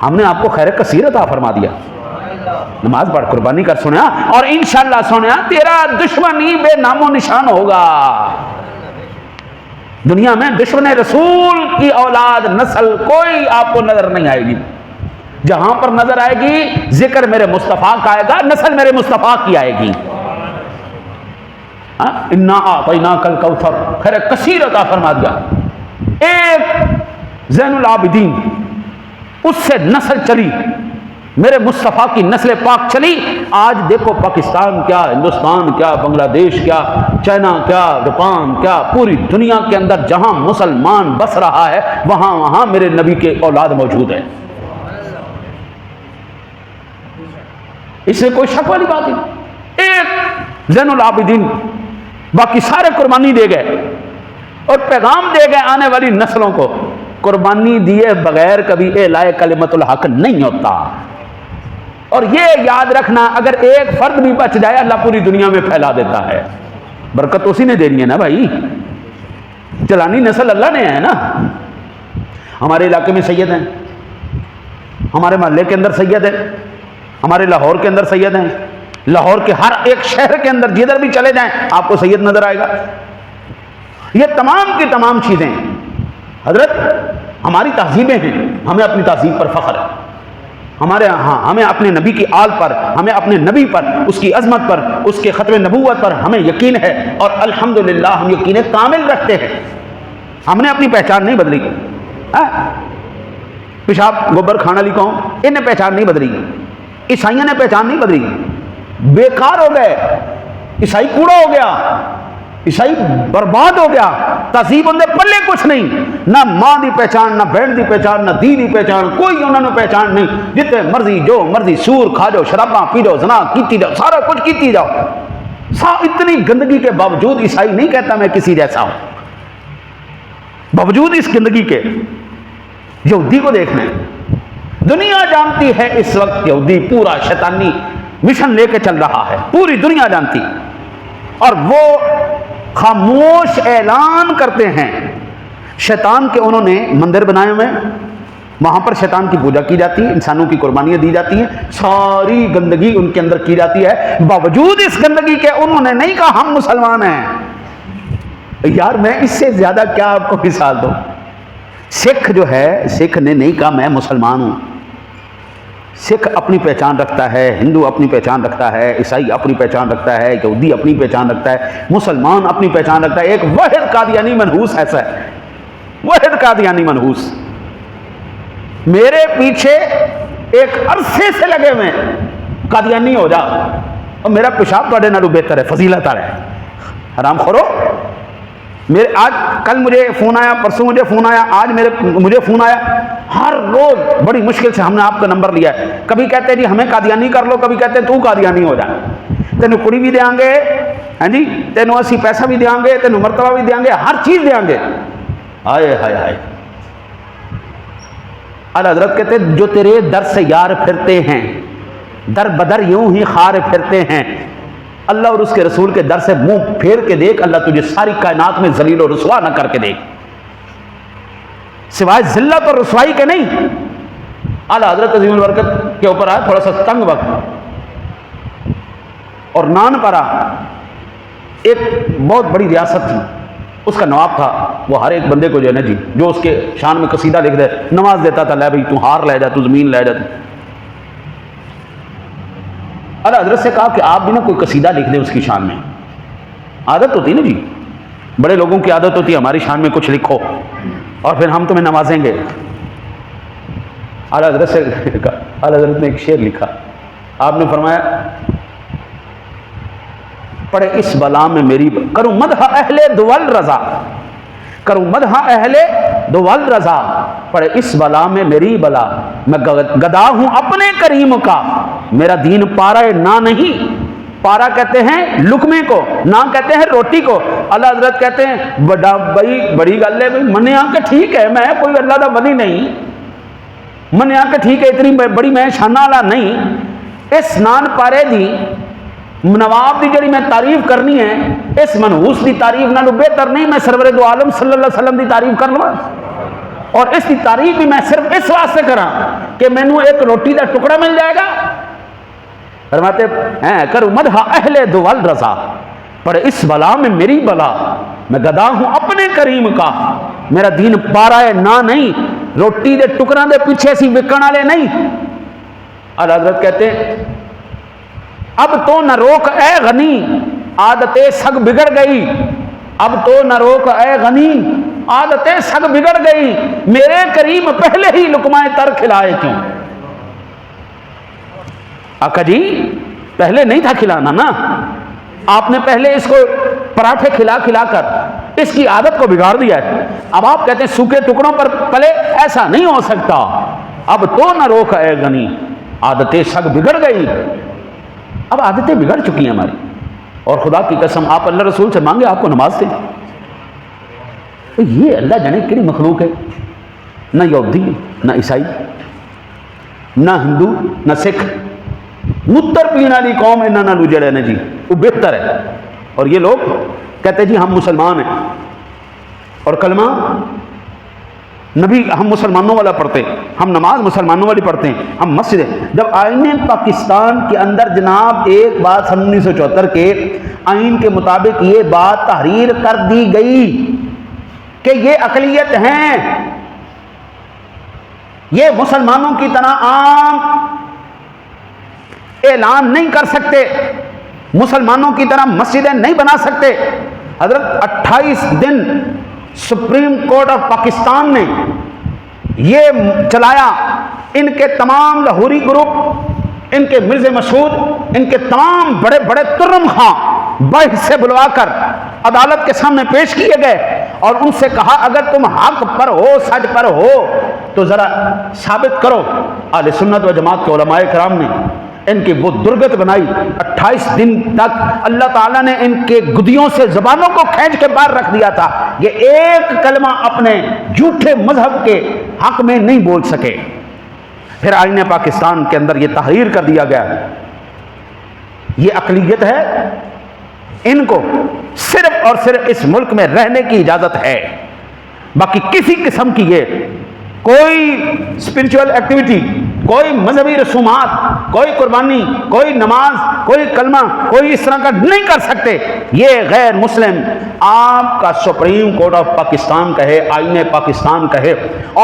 ہم نے آپ کو خیر کثیر عطا فرما دیا، نماز پڑھ قربانی کر سنیا، اور انشاءاللہ سنیا تیرا دشمنی بے نام و نشان ہوگا۔ دنیا میں دشمن رسول کی اولاد نسل کوئی آپ کو نظر نہیں آئے گی۔ جہاں پر نظر آئے گی ذکر میرے مصطفیٰ کا آئے گا، نسل میرے مصطفیٰ کی آئے گی۔ انا اعطیناک الکوثر، خیر کثیر عطا فرما دیا۔ ایک زین العابدین، اس سے نسل چلی، میرے مصطفیٰ کی نسل پاک چلی۔ آج دیکھو پاکستان کیا، ہندوستان کیا، بنگلہ دیش کیا، چائنا کیا، جاپان کیا، پوری دنیا کے اندر جہاں مسلمان بس رہا ہے وہاں وہاں میرے نبی کے اولاد موجود ہے۔ اس میں کوئی شک والی بات نہیں۔ ایک زین العابدین، باقی سارے قربانی دے گئے اور پیغام دے گئے آنے والی نسلوں کو، قربانی دیے بغیر کبھی اعلائے کلمت الحق نہیں ہوتا۔ اور یہ یاد رکھنا، اگر ایک فرد بھی بچ جائے اللہ پوری دنیا میں پھیلا دیتا ہے۔ برکت اسی نے دینی ہے نا بھائی، چلانی نسل اللہ نے ہے نا۔ ہمارے علاقے میں سید ہیں، ہمارے محلے کے اندر سید ہیں، ہمارے لاہور کے اندر سید ہیں، لاہور کے ہر ایک شہر کے اندر جدھر بھی چلے جائیں آپ کو سید نظر آئے گا۔ یہ تمام کی تمام چیزیں حضرت ہماری تہذیبیں ہیں، ہمیں اپنی تہذیب پر فخر ہے، ہمارے ہاں ہمیں اپنے نبی کی آل پر، ہمیں اپنے نبی پر، اس کی عظمت پر، اس کے ختم نبوت پر ہمیں یقین ہے، اور الحمدللہ ہم یقین کامل رکھتے ہیں۔ ہم نے اپنی پہچان نہیں بدلی۔ پیشاب گوبر کھانے والی قوم، انہیں پہچان نہیں بدلی، عیسائیوں نے پہچان نہیں بدلی، بیکار ہو گئے، عیسائی کوڑا ہو گیا، عیسائی برباد ہو گیا، تہذیب ان دے پلے کچھ نہیں، نہ ماں دی پہچان، نہ بہن دی پہچان، نہ دی دی پہچان، کوئی انہوں نے پہچان نہیں۔ جتنے مرضی جو مرضی سور کھا جاؤ، شراباں پی جاؤ، زنا کیتی جاؤ، سارا کچھ کیتی جاؤ، اتنی گندگی کے باوجود عیسائی نہیں کہتا میں کسی جیسا ہوں، باوجود اس گندگی کے۔ یہودی کو دیکھنا ہے، دنیا جانتی ہے اس وقت یہودی پورا شیطانی مشن لے کے چل رہا ہے، پوری دنیا جانتی، اور وہ خاموش اعلان کرتے ہیں شیطان کے انہوں نے مندر بنائے ہوئے، وہاں پر شیطان کی پوجا کی جاتی ہے، انسانوں کی قربانیاں دی جاتی ہیں، ساری گندگی ان کے اندر کی جاتی ہے، باوجود اس گندگی کے انہوں نے نہیں کہا ہم مسلمان ہیں۔ یار میں اس سے زیادہ کیا آپ کو مثال دوں؟ سکھ جو ہے، سکھ نے نہیں کہا میں مسلمان ہوں، سکھ اپنی پہچان رکھتا ہے، ہندو اپنی پہچان رکھتا ہے، عیسائی اپنی پہچان رکھتا ہے، یہودی اپنی پہچان رکھتا ہے، مسلمان اپنی پہچان رکھتا ہے۔ ایک واحد قادیانی منحوس ایسا ہے، واحد قادیانی منحوس، میرے پیچھے ایک عرصے سے لگے ہوئے قادیانی ہو جا اور میرا پیشاب تھوڑے نالوں بہتر ہے، فضیلت ہے، حرام خورو۔ میرے آج کل مجھے فون آیا، پرسوں مجھے فون آیا، آج مجھے فون آیا، ہر روز بڑی مشکل سے ہم نے آپ کا نمبر لیا ہے۔ کبھی کہتے ہیں جی ہمیں قادیانی کر لو، کبھی کہتے ہیں تو قادیانی ہو جا، تینوں کڑی بھی دیاں گے، ہاں جی تینوں اسی پیسہ بھی دیاں گے، تینوں مرتبہ بھی دیاں گے، ہر چیز دیاں گے۔ ہائے ہائے ہائے، اعلیٰ حضرت کہتے ہیں جو تیرے در سے یار پھرتے ہیں، در بدر یوں ہی خار پھرتے ہیں، اللہ اور اس کے رسول کے در سے منہ پھیر کے دیکھ، اللہ تجھے ساری کائنات میں ذلیل و رسوا نہ کر کے دیکھ، سوائے ذلت اور رسوائی کے نہیں۔ اعلیٰ حضرت عظیم البرکت کے اوپر آیا تھوڑا سا تنگ وقت، اور نان پارا ایک بہت بڑی ریاست تھی، اس کا نواب تھا، وہ ہر ایک بندے کو جو ہے نا جی جو اس کے شان میں قصیدہ لکھ دے نواز دیتا تھا، لے بھائی تو ہار لے جا، تو زمین لے جا۔ اعلیٰ حضرت سے کہا کہ آپ بھی نا کوئی قصیدہ لکھ دیں اس کی شان میں۔ عادت ہوتی نا جی، بڑے لوگوں کی عادت ہوتی ہے ہماری شان میں کچھ لکھو اور پھر ہم تمہیں نوازیں گے۔ اعلیٰ حضرت سے اعلیٰ حضرت نے ایک شعر لکھا، آپ نے فرمایا پڑے اس بلا میں میری کروں مدح اہل دول رضا، کروں مدح اہل دول رضا، پڑے اس بلا میں میری بلا، میں گدا ہوں اپنے کریم کا، میرا دین پارا نہ نہیں، پارا کہتے ہیں لقمے کو، نہ کہتے ہیں روٹی کو۔ اللہ حضرت کہتے ہیں بڑی گل ہے، منیا کہ ٹھیک ہے میں کوئی اللہ دا ولی نہیں، منیا کہ ٹھیک ہے اتنی بڑی میں شانہ والا نہیں، اس نان پارے دی نواب دی جڑی میں تعریف کرنی ہے، اس منحوس دی تعریف نالوں بہتر نہیں میں سرور دو عالم صلی اللہ علیہ وسلم دی تعریف کر لوں، اور اس کی تعریف بھی میں صرف اس واسطے کراں کہ مینوں ایک روٹی دا ٹکڑا مل جائے گا۔ فرماتے ہیں کروں مدح اہل دول رضا، پر اس بلا میں میری بلا، میں گدا ہوں اپنے کریم کا، میرا دین پارا ہے نہ نہیں، روٹی دے ٹکڑاں دے پیچھے سی وکن والے نہیں۔ اور حضرت کہتے ہیں اب تو نہ روک اے غنی، عادتیں سگ بگڑ گئی، اب تو نہ روک اے غنی، عادتیں سگ بگڑ گئی، میرے کریم پہلے ہی لقمہ تر کھلائے کیوں؟ آقا جی پہلے نہیں تھا کھلانا نا، آپ نے پہلے اس کو پراٹھے کھلا کھلا کر اس کی عادت کو بگاڑ دیا ہے، اب آپ کہتے ہیں سوکھے ٹکڑوں پر پلے، ایسا نہیں ہو سکتا، اب تو نہ روک اے غنی، عادتیں سگ بگڑ گئی۔ اب عادتیں بگڑ چکی ہیں ہماری، اور خدا کی قسم آپ اللہ رسول سے مانگے آپ کو نماز دیں، یہ اللہ جانے کیڑی مخلوق ہے، نہ یہودی نہ عیسائی نہ ہندو نہ سکھ، متر پین والی قوم انہاں نالوں جڑے نے جی وہ بہتر ہے، اور یہ لوگ کہتے جی ہم مسلمان ہیں، اور کلمہ نبی ہم مسلمانوں والا پڑھتے ہیں، ہم نماز مسلمانوں والی پڑھتے ہیں، ہم مسجد ہیں۔ جب آئین پاکستان کے اندر جناب ایک بات 1974 کے آئین کے مطابق یہ بات تحریر کر دی گئی کہ یہ اقلیت ہیں، یہ مسلمانوں کی طرح عام اعلان نہیں کر سکتے، مسلمانوں کی طرح مسجدیں نہیں بنا سکتے، حضرت 28 دن سپریم کورٹ آف پاکستان نے یہ چلایا، ان کے تمام لاہوری گروپ، ان کے مرزا مسعود، ان کے تمام بڑے بڑے ترم خان بحث سے بلوا کر عدالت کے سامنے پیش کیے گئے، اور ان سے کہا اگر تم حق پر ہو، سچ پر ہو تو ذرا ثابت کرو۔ اہل سنت و جماعت کے علماء کرام نے ان کی وہ درگت بنائی، 28 دن تک اللہ تعالیٰ نے ان کے گدیوں سے زبانوں کو کھینچ کے باہر رکھ دیا تھا، یہ ایک کلمہ اپنے جھوٹے مذہب کے حق میں نہیں بول سکے۔ پھر آئین پاکستان کے اندر یہ تحریر کر دیا گیا، یہ اقلیت ہے، ان کو صرف اور صرف اس ملک میں رہنے کی اجازت ہے، باقی کسی قسم کی یہ کوئی اسپرچول ایکٹیویٹی، کوئی مذہبی رسومات، کوئی قربانی، کوئی نماز، کوئی کلمہ، کوئی اس طرح کا نہیں کر سکتے، یہ غیر مسلم۔ آپ کا سپریم کورٹ آف پاکستان کہے، آئین پاکستان کہے،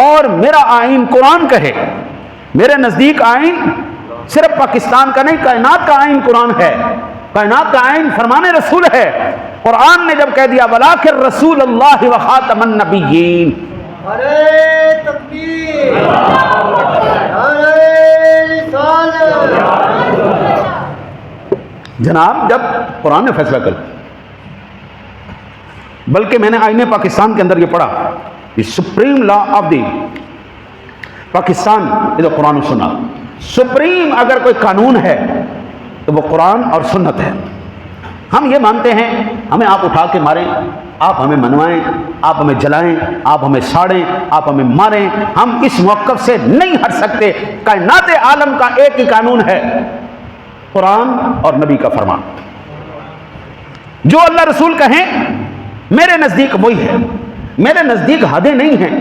اور میرا آئین قرآن کہے، میرے نزدیک آئین صرف پاکستان کا نہیں، کائنات کا آئین قرآن ہے، کائنات کا آئین فرمان رسول ہے۔ قرآن نے جب کہہ دیا وَلَٰكِن رسول اللہ وخاتم النبیین، نعرہ تکبیر، نعرہ رسالت، جناب جب قرآن نے فیصلہ کر، بلکہ میں نے آئین پاکستان کے اندر یہ پڑھا، یہ supreme law of the Pakistan یہ تو قرآن و سنت، سپریم اگر کوئی قانون ہے تو وہ قرآن اور سنت ہے۔ ہم یہ مانتے ہیں ہمیں آپ اٹھا کے ماریں، آپ ہمیں منوائیں، آپ ہمیں جلائیں، آپ ہمیں ساڑیں، آپ ہمیں ماریں، ہم اس موقف سے نہیں ہٹ سکتے۔ کائنات عالم کا ایک ہی قانون ہے، قرآن اور نبی کا فرمان۔ جو اللہ رسول کہیں میرے نزدیک وہی ہے. میرے نزدیک حدیں نہیں ہیں.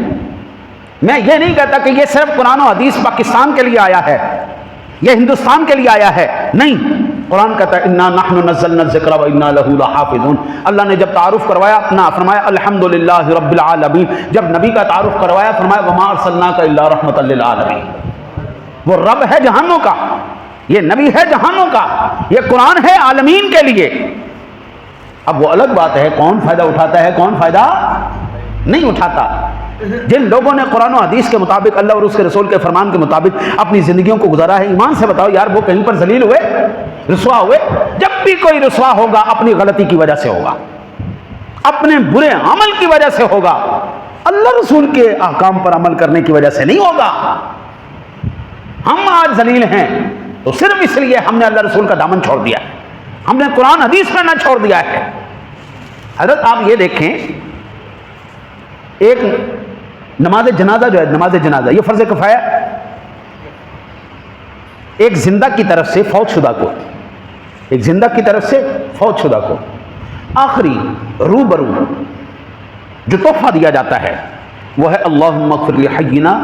میں یہ نہیں کہتا کہ یہ صرف قرآن و حدیث پاکستان کے لیے آیا ہے، یہ ہندوستان کے لیے آیا ہے. نہیں، قرآن کہتا ہے انا نحن نزلنا الذکر و انا لہ لحافظون. اللہ نے جب تعارف کروایا اپنا فرمایا الحمدللہ رب العالمین. جب نبی کا تعارف کروایا فرمایا وما ارسلناک الا رحمۃ للعالمین. وہ رب ہے جہانوں کا، یہ نبی ہے جہانوں کا، یہ قرآن ہے عالمین کے لیے. اب وہ الگ بات ہے کون فائدہ اٹھاتا ہے کون فائدہ نہیں اٹھاتا. جن لوگوں نے قرآن و حدیث کے مطابق اللہ اور اس کے رسول کے فرمان کے مطابق اپنی زندگیوں کو گزارا ہے، ایمان سے بتاؤ یار وہ کہیں پر ذلیل ہوئے، رسوا ہوئے؟ جب بھی کوئی رسوا ہوگا اپنی غلطی کی وجہ سے ہوگا، اپنے برے عمل کی وجہ سے ہوگا، اللہ رسول کے احکام پر عمل کرنے کی وجہ سے نہیں ہوگا. ہم آج ذلیل ہیں تو صرف اس لیے ہم نے اللہ رسول کا دامن چھوڑ دیا ہے، ہم نے قرآن حدیث پڑھنا چھوڑ دیا ہے. حضرت آپ یہ دیکھیں، ایک نماز جنازہ جو ہے، نماز جنازہ یہ فرض کفایہ، ایک زندہ کی طرف سے فوت شدہ کو، ایک زندہ کی طرف سے فوت شدہ کو آخری روبرو جو تحفہ دیا جاتا ہے وہ ہے اللہم اغفر لحینا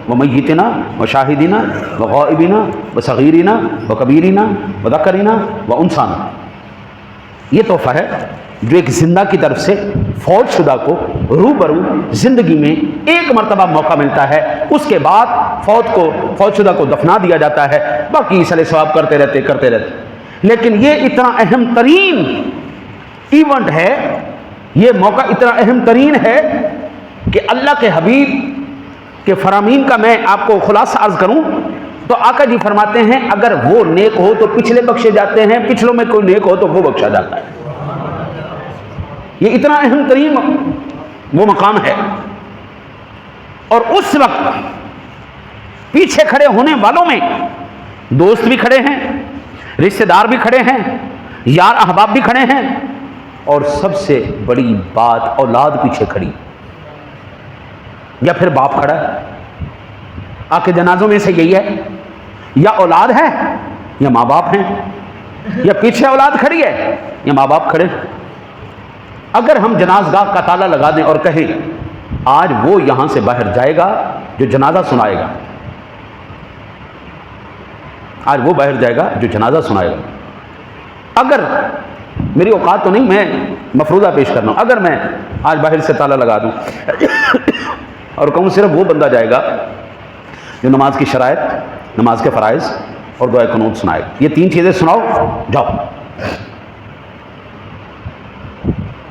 ومیتنا وشاہدنا وغائبنا وصغیرنا وکبیرنا وذکرنا وانثانا. یہ تحفہ ہے جو ایک زندہ کی طرف سے فوت شدہ کو روبرو زندگی میں ایک مرتبہ موقع ملتا ہے، اس کے بعد فوت شدہ کو دفنا دیا جاتا ہے، باقی صلح ثواب کرتے رہتے. لیکن یہ اتنا اہم ترین ایونٹ ہے، یہ موقع اتنا اہم ترین ہے کہ اللہ کے حبیب کے فرامین کا میں آپ کو خلاصہ عرض کروں تو آقا جی فرماتے ہیں اگر وہ نیک ہو تو پچھلے بخشے جاتے ہیں، پچھلوں میں کوئی نیک ہو تو وہ بخشا جاتا ہے. یہ اتنا اہم ترین وہ مقام ہے. اور اس وقت پیچھے کھڑے ہونے والوں میں دوست بھی کھڑے ہیں، رشتہ دار بھی کھڑے ہیں، یار احباب بھی کھڑے ہیں، اور سب سے بڑی بات اولاد پیچھے کھڑی یا پھر باپ کھڑا ہے. آپ کے جنازوں میں سے یہی ہے، یا اولاد ہے یا ماں باپ ہیں، یا پیچھے اولاد کھڑی ہے یا ماں باپ کھڑے. اگر ہم جنازگاہ کا تالا لگا دیں اور کہیں آج وہ یہاں سے باہر جائے گا جو جنازہ سنائے گا، آج وہ باہر جائے گا جو جنازہ سنائے گا. اگر میری اوقات تو نہیں، میں مفروضہ پیش کرنا ہوں، اگر میں آج باہر سے تالا لگا دوں اور کہوں صرف وہ بندہ جائے گا جو نماز کی شرائط، نماز کے فرائض اور دعائے قنوت سنائے گا، یہ تین چیزیں سناؤ جاؤ.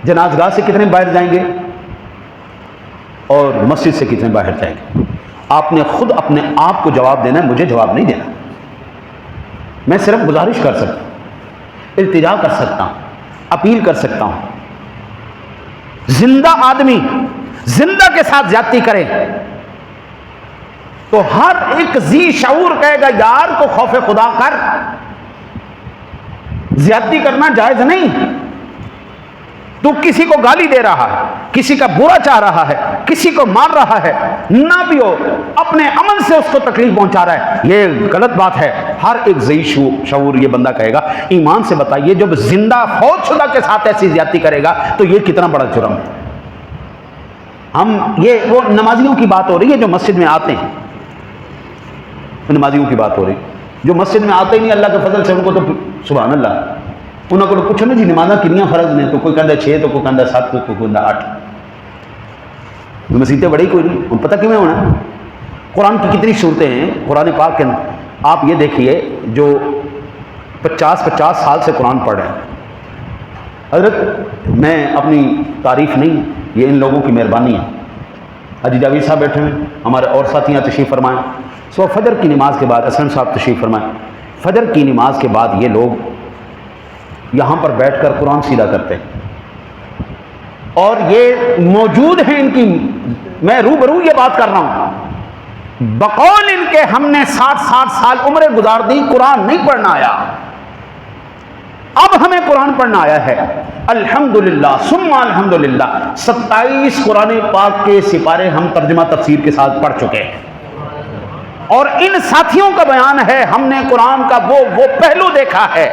جنازگاہ سے کتنے باہر جائیں گے اور مسجد سے کتنے باہر جائیں گے؟ آپ نے خود اپنے آپ کو جواب دینا ہے، مجھے جواب نہیں دینا. میں صرف گزارش کر سکتا ہوں، التجا کر سکتا ہوں، اپیل کر سکتا ہوں. زندہ آدمی زندہ کے ساتھ زیادتی کرے تو ہر ایک ذی شعور کہے گا یار کو خوف خدا کر، زیادتی کرنا جائز نہیں. تو کسی کو گالی دے رہا ہے، کسی کا برا چاہ رہا ہے، کسی کو مار رہا ہے، نہ بھی ہو اپنے عمل سے اس کو تکلیف پہنچا رہا ہے، یہ غلط بات ہے. ہر ایک ذی شعور یہ بندہ کہے گا. ایمان سے بتائیے جب زندہ فوت شدہ کے ساتھ ایسی زیادتی کرے گا تو یہ کتنا بڑا جرم ہے. ہم یہ وہ نمازیوں کی بات ہو رہی ہے جو مسجد میں آتے ہیں، نمازیوں کی بات ہو رہی جو مسجد میں آتے ہی نہیں، اللہ کے فضل سے ان کو تو سبحان اللہ انہوں کو پوچھو نا جی نمازاں کنیاں فرض نے، تو کوئی کہندا 6 تو کوئی کہندا 7 تو کوئی کہندا 8. مسیتیں بڑی کوئی نہیں، پتہ کیوں ہونا. قرآن کی کتنی صورتیں ہیں قرآن پاک کے اندر. آپ یہ دیکھیے جو 50 سال سے قرآن پڑھ رہے ہیں. حضرت میں اپنی تعریف نہیں، یہ ان لوگوں کی مہربانی ہے. حاجی جاوید صاحب بیٹھے ہیں، ہمارے اور ساتھیاں تشریف فرمائیں. صبح فجر کی نماز کے بعد اسلم صاحب تشریف فرمائیں. فجر کی نماز کے بعد یہ لوگ یہاں پر بیٹھ کر قرآن سیدھا کرتے ہیں اور یہ موجود ہیں ان کی، میں روبرو یہ بات کر رہا ہوں. بقول ان کے ہم نے 60 سال عمریں گزار دی، قرآن نہیں پڑھنا آیا، اب ہمیں قرآن پڑھنا آیا ہے. الحمدللہ ثم الحمدللہ 27 قرآن پاک کے سپارے ہم ترجمہ تفسیر کے ساتھ پڑھ چکے ہیں. اور ان ساتھیوں کا بیان ہے ہم نے قرآن کا وہ پہلو دیکھا ہے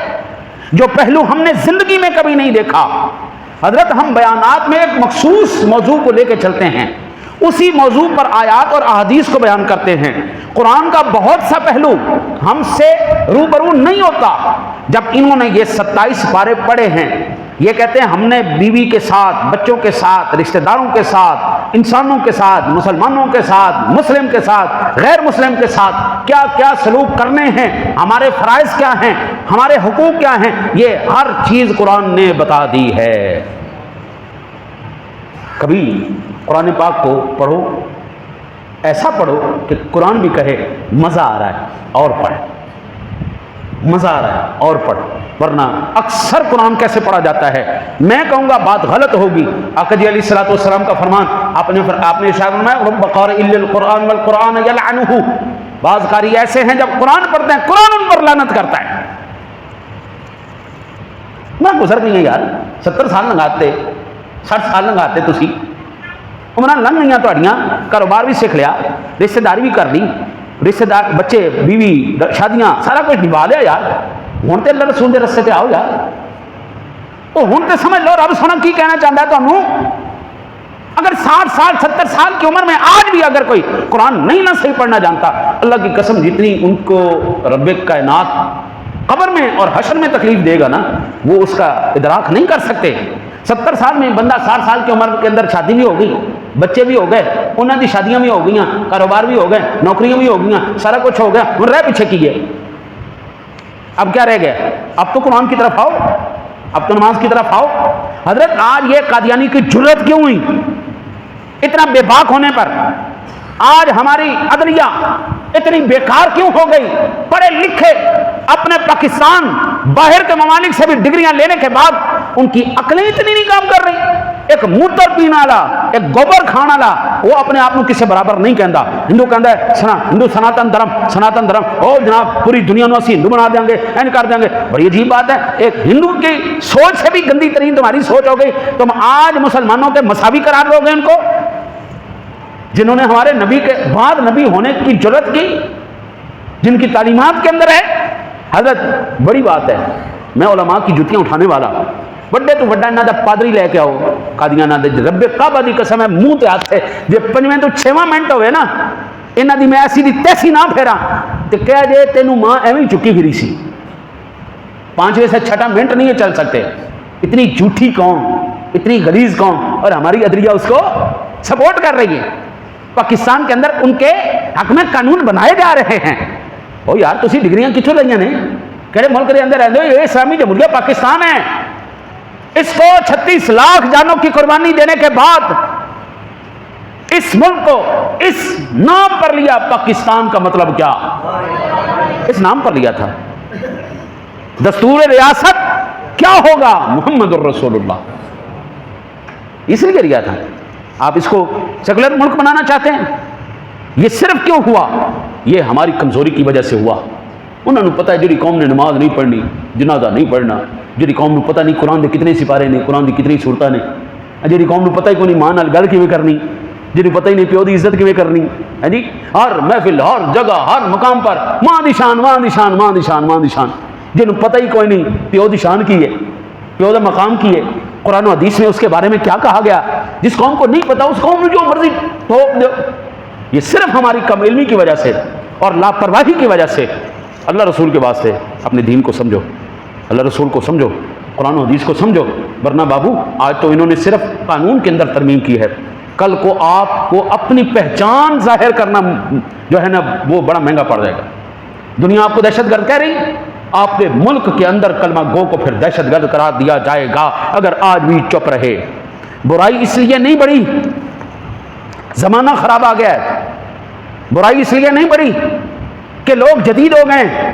جو پہلو ہم نے زندگی میں کبھی نہیں دیکھا. حضرت ہم بیانات میں ایک مخصوص موضوع کو لے کے چلتے ہیں, اسی موضوع پر آیات اور احادیث کو بیان کرتے ہیں. قرآن کا بہت سا پہلو ہم سے روبرو نہیں ہوتا. جب انہوں نے یہ 27 پارے پڑھے ہیں, یہ کہتے ہیں ہم نے بیوی کے ساتھ, بچوں کے ساتھ, رشتہ داروں کے ساتھ, انسانوں کے ساتھ, مسلمانوں کے ساتھ, مسلم کے ساتھ, غیر مسلم کے ساتھ کیا کیا سلوک کرنے ہیں, ہمارے فرائض کیا ہیں, ہمارے حقوق کیا ہیں, یہ ہر چیز قرآن نے بتا دی ہے. کبھی قرآن پاک کو پڑھو, ایسا پڑھو کہ قرآن بھی کہے مزہ آ رہا ہے اور پڑھ, مزہ آ رہا ہے اور پڑھ. ورنہ اکثر قرآن کیسے پڑھا جاتا ہے, میں کہوں گا بات غلط ہوگی. آقا جی علیہ الصلوۃ والسلام کا فرمان آپ نے ارشاد فرمایا رب قارئ الا القرآن والقرآن یلعنہ. بعض قاری ایسے ہیں جب قرآن پڑھتے ہیں قرآن ان پر لعنت کرتا ہے. میں گزر گئی یار, 70 سال لگاتے, 60 سال لگاتے, تسی عمران لنگ گئی تھوڑیاں, کاروبار بھی سیکھ لیا, رشتہ داری بھی کر لی, رشتہ دار بچے بیوی شادیاں سارا کچھ نبھا لیا یار. ہوں تو اللہ رسول کے رستے پہ آؤ یار. وہ ہوں تو سمجھ لو رب سونا کی کہنا چاہتا ہے تمہوں. اگر 60 سال 70 سال کی عمر میں آج بھی اگر کوئی قرآن نہیں نہ صحیح پڑھنا جانتا, اللہ کی قسم جتنی ان کو رب کائنات قبر میں اور حشر میں تکلیف دے گا نا, وہ اس کا ادراک نہیں کر سکتے. 70 سال میں بندہ 60 سال کی عمر کے اندر شادی بھی ہو گئی, بچے بھی ہو گئے, انہوں کی شادیاں بھی ہو گئی, کاروبار بھی ہو گئے, نوکریاں بھی ہو گئی, سارا کچھ ہو گیا, وہ رہ پیچھے کی ہے. اب کیا رہ گیا؟ اب تو قرآن کی طرف آؤ, اب تو نماز کی طرف آؤ. حضرت آج یہ قادیانی کی جرت کیوں ہوئی اتنا بے باک ہونے پر؟ آج ہماری عدلیہ اتنی بیکار کیوں ہو گئی؟ پڑھے لکھے اپنے پاکستان باہر کے ممالک سے بھی ڈگریاں لینے کے بعد ان کی عقلیں اتنی نہیں کام کر رہی. ایک موتر پینے والا, ایک گوبر کھانے والا, وہ اپنے آپ کو کسی برابر نہیں کہندا. ہندو کہندا ہے ہندو سناتن دھرم, او جناب پوری دنیا نو اسی ہندو بنا دیں گے, این کر دیں گے. بڑی عجیب بات ہے, ایک ہندو کی سوچ سے بھی گندی ترین تمہاری سوچ ہو گئی. تم آج مسلمانوں کے مساوی قرار دو گے ان کو, جنہوں نے ہمارے نبی کے بعد نبی ہونے کی جرت کی, جن کی تعلیمات کے اندر ہے. حضرت بڑی بات ہے, میں علماء کی جتیاں اٹھانے والا, بڑے تو بڑا انہاں دا پادری لے کے آؤ قادیانہ دے, رب کعبہ دی قسم ہے منہ تے ہاتھ ہے, جے 5ویں تو 6واں منٹ ہوئے نا انہاں دی میں ایسی دی تیسی نہ پھیرا تے کہہ دے تینوں ماں ایویں چکی پھری سی. 5ویں سے 6واں منٹ نہیں چل سکتے. اتنی جھوٹی قوم, اتنی غلیظ قوم, اور ہماری عدلیہ اس کو سپورٹ کر رہی ہے. پاکستان کے اندر ان کے حق میں قانون بنائے جا رہے ہیں. او یار تسی ڈگریاں کتھوں لئیاں نے, کہڑے ملک دے اندر رہندے ہو؟ یہ اسلامی جمہوریہ پاکستان ہے. اس کو 36 لاکھ جانوں کی قربانی دینے کے بعد اس ملک کو اس نام پر لیا. پاکستان کا مطلب کیا؟ اس نام پر لیا تھا. دستور ریاست کیا ہوگا؟ محمد الرسول اللہ, اس لیے لیا تھا. آپ اس کو سیکولر ملک بنانا چاہتے ہیں. یہ صرف کیوں ہوا؟ یہ ہماری کمزوری کی وجہ سے ہوا. انہوں نے پتہ ہے جڑی قوم نے نماز نہیں پڑھنی, جنازہ نہیں پڑھنا, جڑی قوم نے پتہ نہیں قرآن دے کتنے سپارے نے, قرآن دی کتنی صورتاں نے, جڑی قوم نے پتہ ہی کوئی ماں نال گل کیویں کرنی, جی پتہ ہی نہیں پیو دی عزت کیویں کرنی ہے جی. ہر محفل, ہر جگہ, ہر مقام پر ماں دی شان, ماں دی شان, ماں دی شان, ماں دی شان. جنہوں پتہ ہی کوئی نہیں پیو دی شان کی ہے, پیو دا مقام کی ہے, قرآن و حدیث میں اس کے بارے میں کیا کہا گیا. جس قوم کو نہیں پتا اس قوم میں جو مرضی ٹھوک دو. یہ صرف ہماری کم علمی کی وجہ سے اور لاپرواہی کی وجہ سے. اللہ رسول کے واسطے اپنے دین کو سمجھو, اللہ رسول کو سمجھو, قرآن و حدیث کو سمجھو. ورنہ بابو آج تو انہوں نے صرف قانون کے اندر ترمیم کی ہے, کل کو آپ کو اپنی پہچان ظاہر کرنا جو ہے نا وہ بڑا مہنگا پڑ جائے گا. دنیا آپ کو دہشت گرد کہہ رہی, آپ کے ملک کے اندر کلمہ گو کو پھر دہشت گرد قرار دیا جائے گا اگر آج بھی چپ رہے. برائی اس لیے نہیں بڑھی, زمانہ خراب آ گیا ہے. برائی اس لیے نہیں بڑھی کہ لوگ جدید ہو گئے,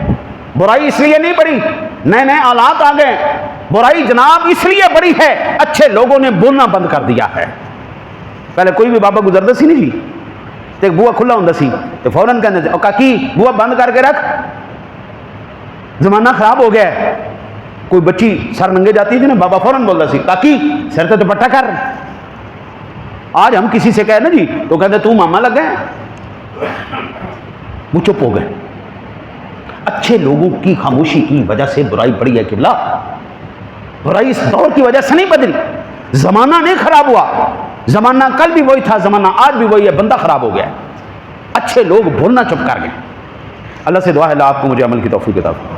برائی اس لیے نہیں بڑھی نئے نئے آلات آ گئے. برائی جناب اس لیے بڑی ہے اچھے لوگوں نے بولنا بند کر دیا ہے. پہلے کوئی بھی بابا گزرتا سی نہیں سی تے بوا کھلا ہوندا سی تے فوراً کہندے او کاکی بوا بند کر کے رکھ. زمانہ خراب ہو گیا ہے. کوئی بچی سر ننگے جاتی تھی نا, بابا فوراً بولتا سی کاکی سر تے دوپٹہ کر. آج ہم کسی سے کہے نا جی تو کہتے تو ماما لگ گئے, وہ چپ ہو گئے. اچھے لوگوں کی خاموشی کی وجہ سے برائی بڑھی ہے قبلہ. برائی اس دور کی وجہ سے نہیں بدلی. زمانہ نہیں خراب ہوا, زمانہ کل بھی وہی تھا, زمانہ آج بھی وہی ہے, بندہ خراب ہو گیا ہے. اچھے لوگ بولنا چپ کر گئے. اللہ سے دعا ہے اللہ آپ کو مجھے عمل کی توفیق عطا فرمائے.